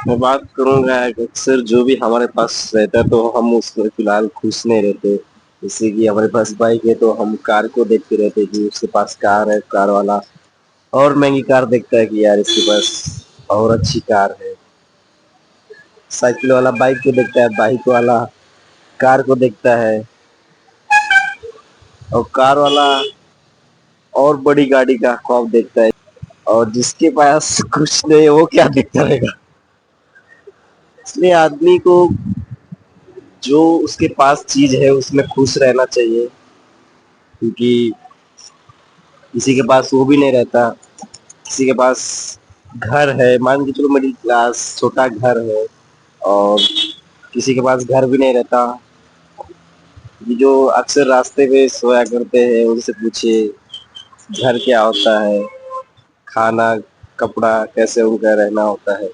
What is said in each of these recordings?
मैं बात करूंगा कि अक्सर जो भी हमारे पास रहता है तो हम उसमें फिलहाल खुश नहीं रहते। जैसे कि हमारे पास बाइक है तो हम कार को देखते रहते हैं कि उसके पास कार है, कार वाला और महंगी कार देखता है कि यार इसके पास और अच्छी कार है। साइकिल वाला बाइक को देखता है, बाइक वाला कार को देखता है और कार वाला और बड़ी गाड़ी का ख्वाब देखता है। और जिसके पास कुछ नहीं है वो क्या देखता रहेगा। इसलिए आदमी को जो उसके पास चीज है उसमें खुश रहना चाहिए, क्योंकि किसी के पास वो भी नहीं रहता। किसी के पास घर है, मान के चलो मिडिल क्लास छोटा घर है, और किसी के पास घर भी नहीं रहता। ये जो अक्सर रास्ते पे सोया करते हैं उनसे पूछिए घर क्या होता है, खाना कपड़ा कैसे उनका रहना होता है।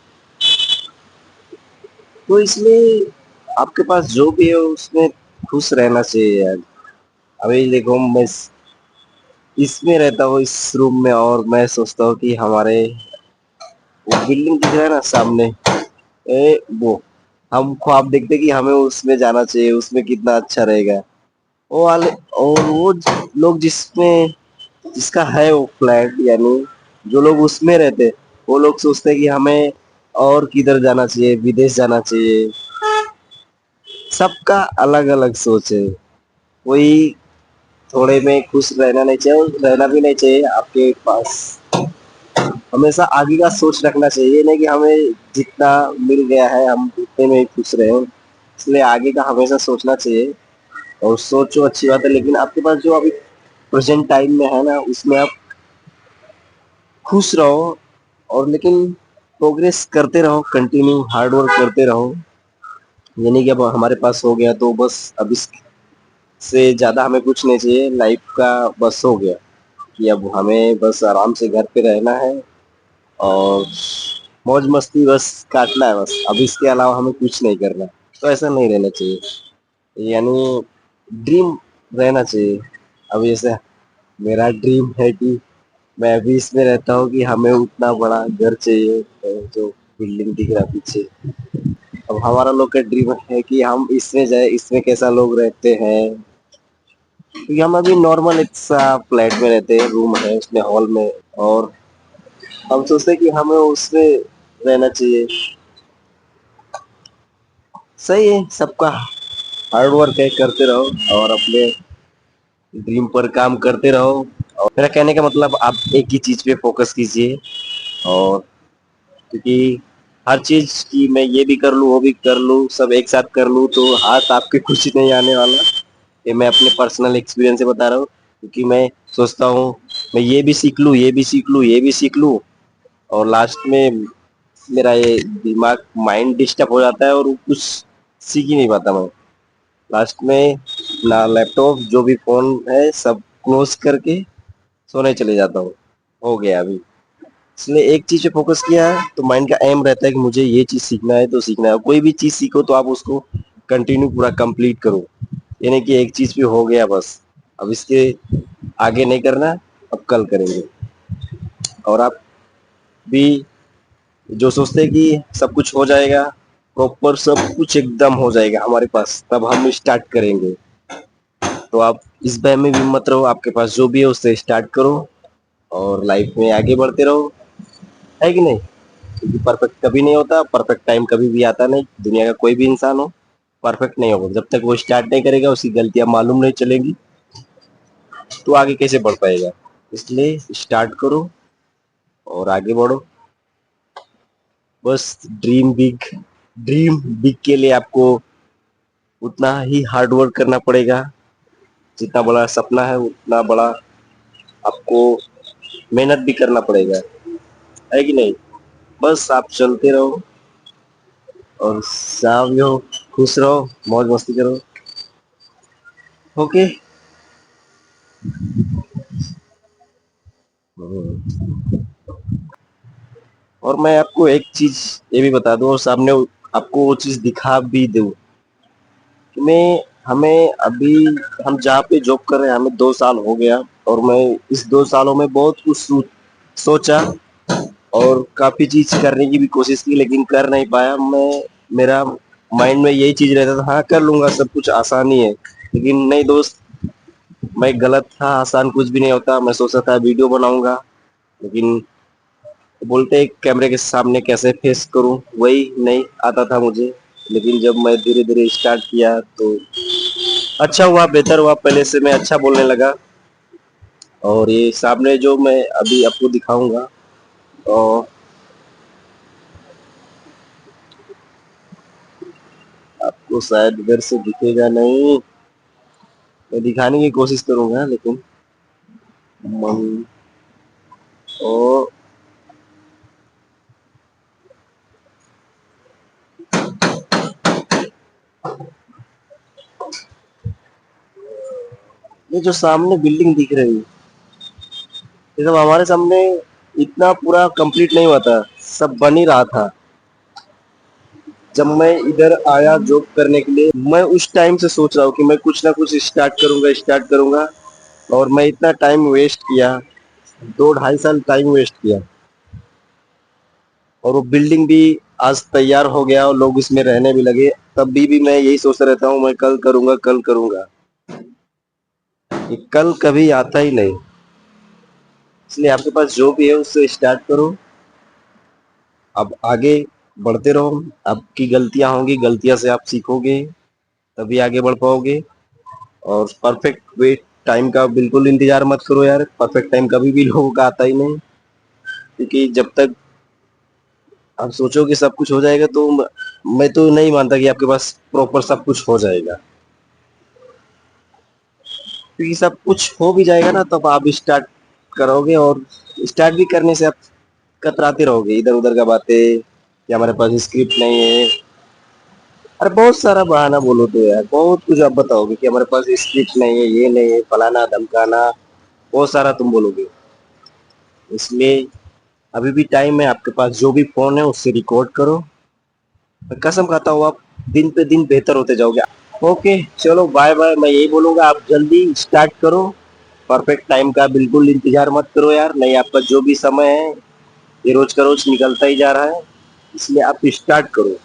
तो इसलिए आपके पास जो भी है उसमें खुश रहना चाहिए यार। अभी देखो मैं इसमें रहता हूँ इस रूम में, और मैं सोचता हूँ कि हमारे वो बिल्डिंग दिख रहा है ना सामने, वो हम ख्वाब देखते कि हमें उसमें जाना चाहिए, उसमें कितना अच्छा रहेगा। वो वाले और वो लोग जिसमें जिसका है वो फ्लैट, यानी जो लोग उसमें रहते, वो लोग सोचते हैं कि हमें और किधर जाना चाहिए, विदेश जाना चाहिए। सबका अलग अलग सोच है। कोई थोड़े में खुश रहना नहीं चाहिए, रहना भी नहीं चाहिए। आपके पास हमेशा आगे का सोच रखना चाहिए, नहीं कि हमें जितना मिल गया है हम उतने में ही खुश रहे। इसलिए आगे का हमेशा सोचना चाहिए। और सोचो अच्छी बात है, लेकिन आपके पास जो अभी प्रेजेंट टाइम में है ना उसमें आप खुश रहो। और लेकिन प्रोग्रेस करते रहो, कंटिन्यू हार्ड वर्क करते रहो। ये नहीं कि अब हमारे पास हो गया तो बस अब इससे ज्यादा हमें कुछ नहीं चाहिए, लाइफ का बस हो गया कि अब हमें बस आराम से घर पे रहना है और मौज मस्ती बस काटना है बस, अब इसके अलावा हमें कुछ नहीं करना। तो ऐसा नहीं रहना चाहिए, यानी ड्रीम रहना चाहिए। अब जैसे मेरा ड्रीम है कि मैं अभी इसमें रहता हूँ कि हमें उतना बड़ा घर चाहिए, जो बिल्डिंग दिख रहा है पीछे। अब हमारा लोग का ड्रीम है कि हम इसमें जाए, इसमें कैसा लोग रहते हैं, क्योंकि हम अभी नॉर्मल एक सा फ्लैट में रहते हैं, रूम है उसमें हॉल में, और हम सोचते हैं कि हमें उसमें रहना चाहिए। सही है, सबका हार्ड वर्क है, करते रहो और अपने ड्रीम पर काम करते रहो। और मेरा कहने का मतलब आप एक ही चीज पे फोकस कीजिए। और क्योंकि हर चीज की मैं ये भी कर लूँ वो भी कर लूँ सब एक साथ कर लूँ तो हाथ आपके कुछ नहीं आने वाला। ये मैं अपने पर्सनल एक्सपीरियंस से बता रहा हूँ, क्योंकि मैं सोचता हूँ मैं ये भी सीख लूँ, ये भी सीख लूँ, ये भी सीख लूँ, और लास्ट में मेरा ये दिमाग माइंड डिस्टर्ब हो जाता है और कुछ सीख ही नहीं पाता मैं। लास्ट में ना लैपटॉप जो भी फोन है सब क्लोज करके सोने चले जाता हूँ। हो गया अभी। इसलिए एक चीज पे फोकस किया है तो माइंड का एम रहता है कि मुझे ये चीज सीखना है तो सीखना है। कोई भी चीज सीखो तो आप उसको कंटिन्यू पूरा कंप्लीट करो, ये नहीं कि एक चीज पे हो गया बस अब इसके आगे नहीं करना, अब कल करेंगे। और आप भी जो सोचते हैं कि सब कुछ हो जाएगा, प्रॉपर सब कुछ एकदम हो जाएगा हमारे पास तब हम स्टार्ट करेंगे, तो आप इस वह में भी मत रहो। आपके पास जो भी है उससे स्टार्ट करो और लाइफ में आगे बढ़ते रहो, है कि नहीं। क्योंकि परफेक्ट कभी नहीं होता, परफेक्ट टाइम कभी भी आता नहीं। दुनिया का कोई भी इंसान हो परफेक्ट नहीं होगा, जब तक वो स्टार्ट नहीं करेगा उसकी गलतियां मालूम नहीं चलेंगी तो आगे कैसे बढ़ पाएगा। इसलिए स्टार्ट करो और आगे बढ़ो। बस ड्रीम बिग के लिए आपको उतना ही हार्ड वर्क करना पड़ेगा। जितना बड़ा सपना है उतना बड़ा आपको मेहनत भी करना पड़ेगा, है कि नहीं। बस आप चलते रहो और साथ हो, खुश रहो, मौज मस्ती करो। ओके। और मैं आपको एक चीज ये भी बता दूं और सामने आपको वो चीज दिखा भी दूं कि मैं हमें अभी हम जहाँ पे जॉब कर रहे हैं हमें 2 साल हो गया, और मैं इस 2 सालों में बहुत कुछ सोचा और काफी चीज करने की भी कोशिश की लेकिन कर नहीं पाया मैं। मेरा माइंड में यही चीज रहता था, हाँ कर लूंगा, सब कुछ आसान ही है। लेकिन नहीं दोस्त, मैं गलत था, आसान कुछ भी नहीं होता। मैं सोचा था वीडियो बनाऊंगा, लेकिन बोलते कैमरे के सामने कैसे फेस करूं वही नहीं आता था मुझे। लेकिन जब मैं धीरे धीरे स्टार्ट किया तो अच्छा हुआ, बेहतर हुआ, पहले से मैं अच्छा बोलने लगा। और ये सामने जो मैं अभी आपको दिखाऊंगा, और आपको शायद इधर से दिखेगा नहीं, मैं दिखाने की कोशिश करूंगा लेकिन मन और ये जो सामने बिल्डिंग दिख रही है, ये सब हमारे सामने इतना पूरा कंप्लीट नहीं हुआ था, सब बन ही रहा था। जब मैं इधर आया जॉब करने के लिए, मैं उस टाइम से सोच रहा हूँ कि मैं कुछ ना कुछ स्टार्ट करूंगा। और मैं इतना टाइम वेस्ट किया, 2 ढाई साल टाइम वेस्ट किया, और वो बिल्डिंग भी आज तैयार हो गया और लोग इसमें रहने भी लगे। तब भी मैं यही सोचता रहता हूँ, मैं कल करूंगा, कल करूंगा। ये कल कभी आता ही नहीं। इसलिए आपके पास जो भी है उससे स्टार्ट करो, अब आगे बढ़ते रहो। आपकी गलतियां होंगी, गलतियां से आप सीखोगे, तभी आगे बढ़ पाओगे। और परफेक्ट वेट टाइम का बिल्कुल इंतजार मत करो यार, परफेक्ट टाइम कभी भी लोगों का आता ही नहीं। क्योंकि जब तक आप सोचो कि सब कुछ हो जाएगा तो मैं तो नहीं मानता कि आपके पास प्रॉपर सब कुछ हो जाएगा। क्योंकि सब कुछ हो भी जाएगा ना, तब आप स्टार्ट करोगे, और स्टार्ट भी करने से आप कतराते रहोगे, इधर उधर का बातें कि हमारे पास स्क्रिप्ट नहीं है। अरे बहुत सारा बहाना बोलो तो यार, बहुत कुछ आप बताओगे कि हमारे पास स्क्रिप्ट नहीं है, ये नहीं है, फलाना धमकाना, बहुत सारा तुम बोलोगे। इसलिए अभी भी टाइम है आपके पास, जो भी फोन है उससे रिकॉर्ड करो। मैं कसम खाता हूँ आप दिन पे दिन बेहतर होते जाओगे। ओके चलो बाय बाय, मैं यही बोलूंगा, आप जल्दी स्टार्ट करो। परफेक्ट टाइम का बिल्कुल इंतजार मत करो यार, नहीं आपका जो भी समय है ये रोज का रोज निकलता ही जा रहा है। इसलिए आप स्टार्ट करो।